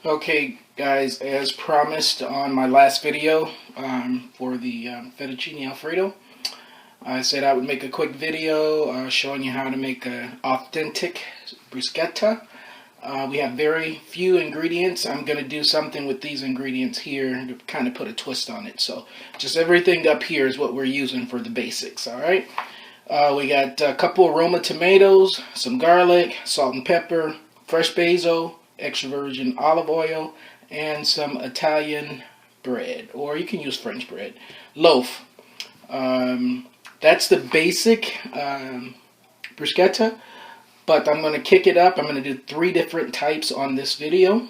Okay, guys, as promised on my last video for the fettuccine alfredo, I said I would make a quick video showing you how to make an authentic bruschetta. We have very few ingredients. I'm going to do something with these ingredients here to kind of put a twist on it. So just everything up here is what we're using for the basics, all right? We got a couple of Roma tomatoes, some garlic, salt and pepper, fresh basil, extra virgin olive oil, and some Italian bread, or you can use French bread. Loaf. That's the basic bruschetta, but I'm going to kick it up. I'm going to do 3 different types on this video.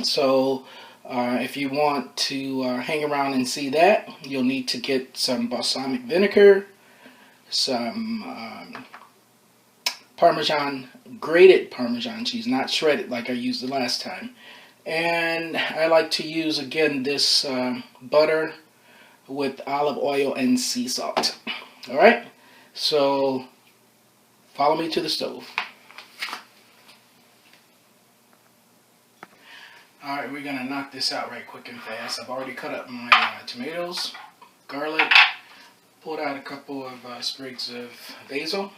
So if you want to hang around and see that, you'll need to get some balsamic vinegar, some Parmesan, grated Parmesan cheese, not shredded like I used the last time. And I like to use, again, this butter with olive oil and sea salt. Alright, so follow me to the stove. Alright, we're going to knock this out right quick and fast. I've already cut up my tomatoes, garlic, pulled out a couple of sprigs of basil.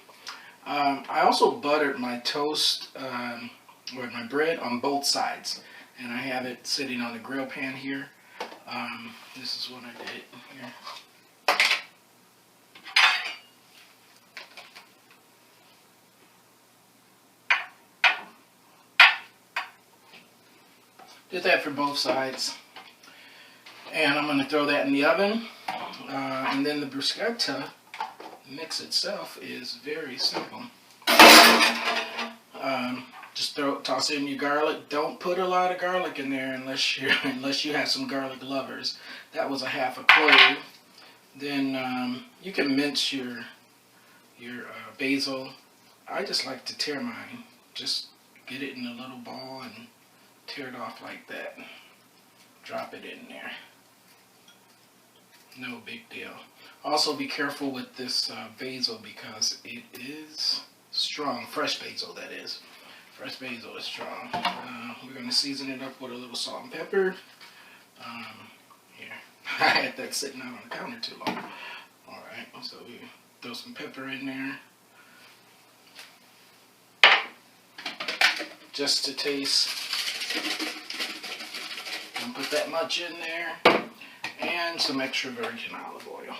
I also buttered my toast or my bread on both sides, and I have it sitting on the grill pan here. This is what I did here. Did that for both sides, and I'm going to throw that in the oven. And then the bruschetta mix itself is very simple. Just toss in your garlic. Don't put a lot of garlic in there unless you have some garlic lovers. That was a half a clove. Then you can mince your basil. I just like to tear mine. Just get it in a little ball and tear it off like that. Drop it in there. No big deal. Also be careful with this basil because it is strong. Fresh basil, that is. Fresh basil is strong. We're going to season it up with a little salt and pepper. Here. I had that sitting out on the counter too long. Alright, so we throw some pepper in there. Just to taste. Don't put that much in there. And some extra virgin olive oil.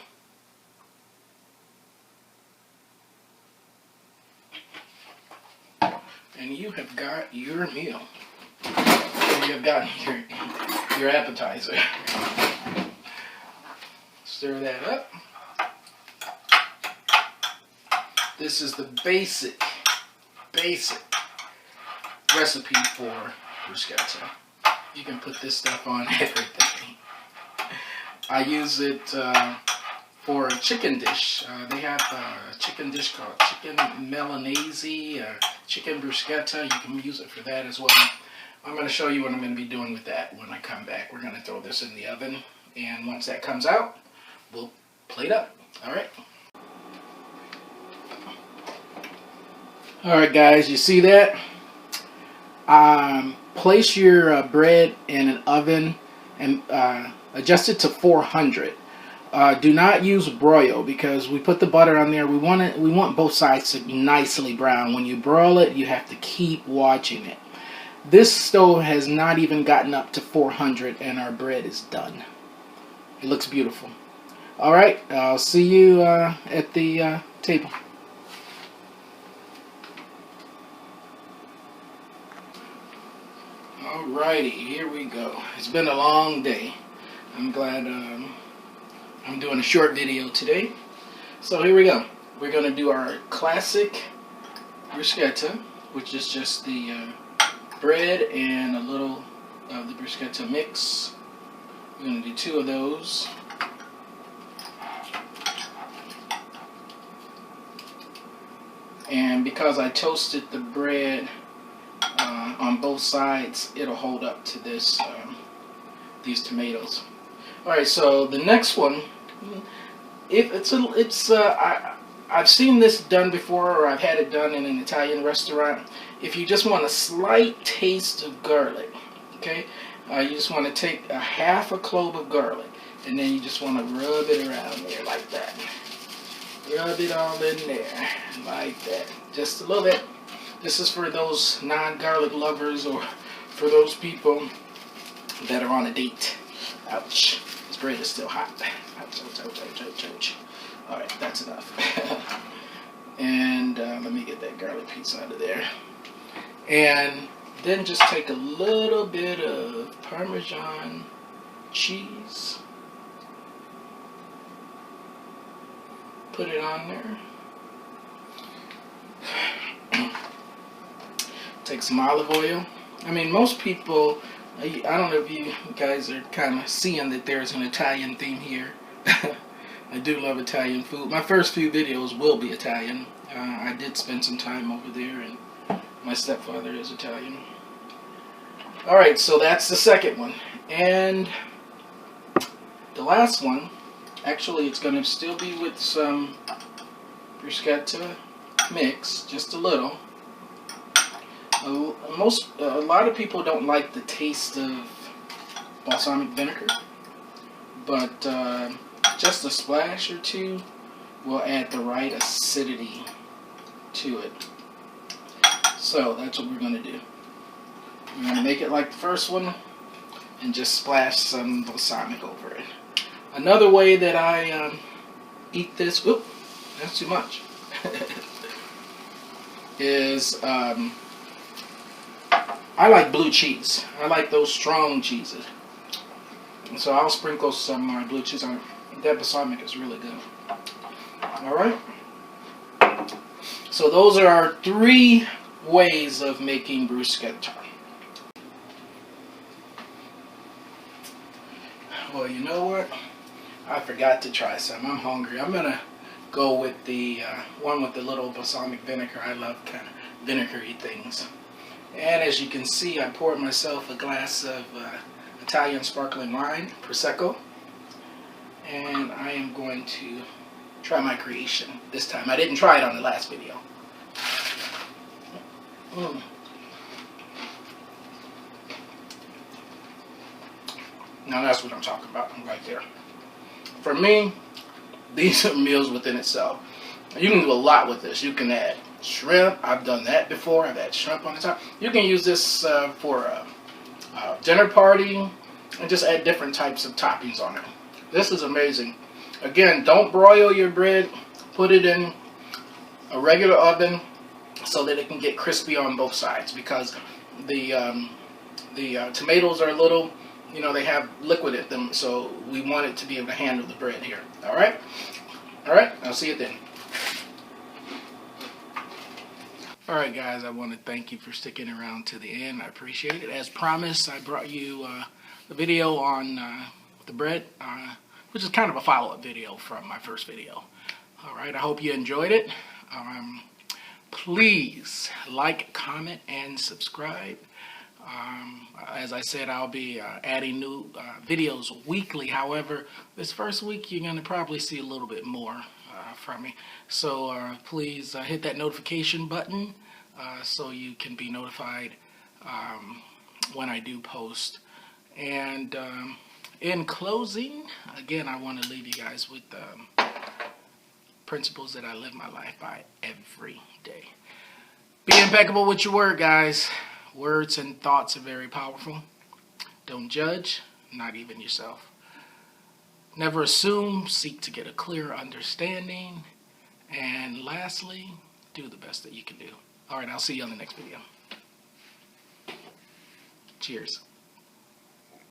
And you have got your meal. You have got your appetizer. Stir that up. This is the basic recipe for bruschetta. You can put this stuff on everything. I use it for a chicken dish. They have a chicken dish called chicken Milanese, chicken bruschetta. You can use it for that as well. I'm going to show you what I'm going to be doing with that when I come back. We're going to throw this in the oven, and once that comes out, we'll plate up. Alright? Alright guys, you see that? Place your bread in an oven and adjust it to 400. Do not use broil because we put the butter on there. We want both sides to be nicely brown. When you broil it, you have to keep watching it. This stove has not even gotten up to 400 and our bread is done. It looks beautiful. Alright, I'll see you at the table. Alrighty, here we go. It's been a long day. I'm glad I'm doing a short video today. So here we go. We're going to do our classic bruschetta, which is just the bread and a little of the bruschetta mix. We're going to do 2 of those. And because I toasted the bread on both sides, it'll hold up to this these tomatoes. All right, so the next one, I've seen this done before, or I've had it done in an Italian restaurant. If you just want a slight taste of garlic, Okay, you just want to take a half a clove of garlic, and then you just want to rub it around there like that. Rub it all in there like that, just a little bit. This is for those non-garlic lovers, or for those people that are on a date. Ouch, this bread is still hot. Ouch, ouch, ouch, ouch, ouch, ouch. All right, that's enough. And let me get that garlic piece out of there. And then just take a little bit of Parmesan cheese. Put it on there. Take some olive oil. I mean, most people, I don't know if you guys are kind of seeing that there's an Italian theme here. I do love Italian food. My first few videos will be Italian. I did spend some time over there, and my stepfather is Italian. Alright, so that's the second one. And the last one, actually it's going to still be with some bruschetta mix, just a little. A lot of people don't like the taste of balsamic vinegar, but just a splash or two will add the right acidity to it. So that's what we're going to do. We're going to make it like the first one and just splash some balsamic over it. Another way that I eat this, oop, that's too much, is I like blue cheese. I like those strong cheeses. So I'll sprinkle some blue cheese on it. That balsamic is really good. Alright. So those are our 3 ways of making bruschetta. Well, you know what? I forgot to try some. I'm hungry. I'm going to go with the one with the little balsamic vinegar. I love kind of vinegary things. And as you can see, I poured myself a glass of Italian sparkling wine, Prosecco. And I am going to try my creation this time. I didn't try it on the last video. Now that's what I'm talking about right there. For me, these are meals within itself. You can do a lot with this. You can add shrimp. I've done that before. I've had shrimp on the top. You can use this for a dinner party and just add different types of toppings on it. This is amazing. Again, don't broil your bread. Put it in a regular oven so that it can get crispy on both sides, because the tomatoes are a little, you know, they have liquid in them, so we want it to be able to handle the bread here. Alright? Alright, I'll see you then. Alright guys, I want to thank you for sticking around to the end. I appreciate it. As promised, I brought you the video on the bread, which is kind of a follow-up video from my first video. Alright, I hope you enjoyed it. Please like, comment, and subscribe. As I said, I'll be adding new videos weekly. However, this first week you're going to probably see a little bit more from me. So please hit that notification button so you can be notified when I do post. And in closing, again, I want to leave you guys with principles that I live my life by every day. Be impeccable with your word, guys. Words and thoughts are very powerful. Don't judge, not even yourself. Never assume, seek to get a clear understanding. And lastly, do the best that you can do. All right, I'll see you on the next video. Cheers.